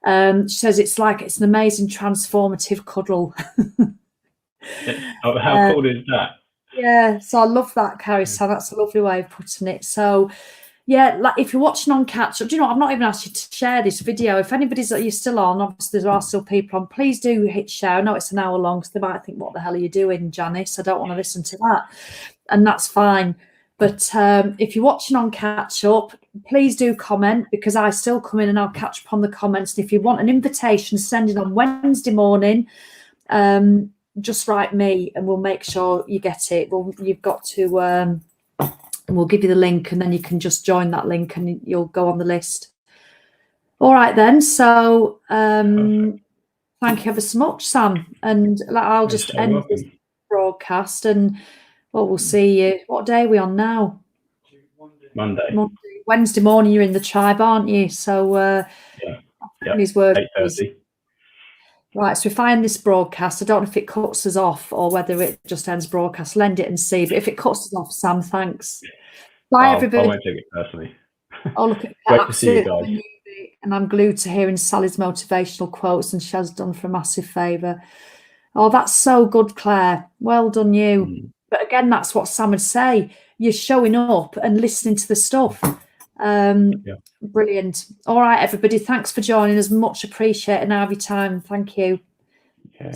She says it's an amazing transformative cuddle. How cool is that? Yeah, so I love that, Carrie San. That's a lovely way of putting it. So yeah, like if you're watching on catch up, do you know, I've not even asked you to share this video. If anybody's that you're still on, obviously there are still people on, please do hit share. I know it's an hour long, so they might think, what the hell are you doing, Janice? I don't want to listen to that. And that's fine. But if you're watching on catch up, please do comment, because I still come in and I'll catch up on the comments. And if you want an invitation, send it on Wednesday morning. Just write me and we'll make sure you get it. Well, you've got to, and we'll give you the link, and then you can just join that link and you'll go on the list. All right then. So thank you ever so much, Sam. And I'll just end this broadcast, and we'll see you. What day are we on now? Monday. Wednesday morning, you're in the tribe, aren't you? So his work 8:30. Right, so if I end this broadcast, I don't know if it cuts us off or whether it just ends broadcast. Lend it and see. But if it cuts us off, Sam, thanks. Bye, everybody. I won't take it personally. Oh, look at Great to see you guys. And I'm glued to hearing Sally's motivational quotes, and she has done for a massive favour. Oh, that's so good, Claire. Well done, you. But again, that's what Sam would say. You're showing up and listening to the stuff. Brilliant. All right, everybody. Thanks for joining us. Much appreciated. Now have your time. Thank you. Yeah.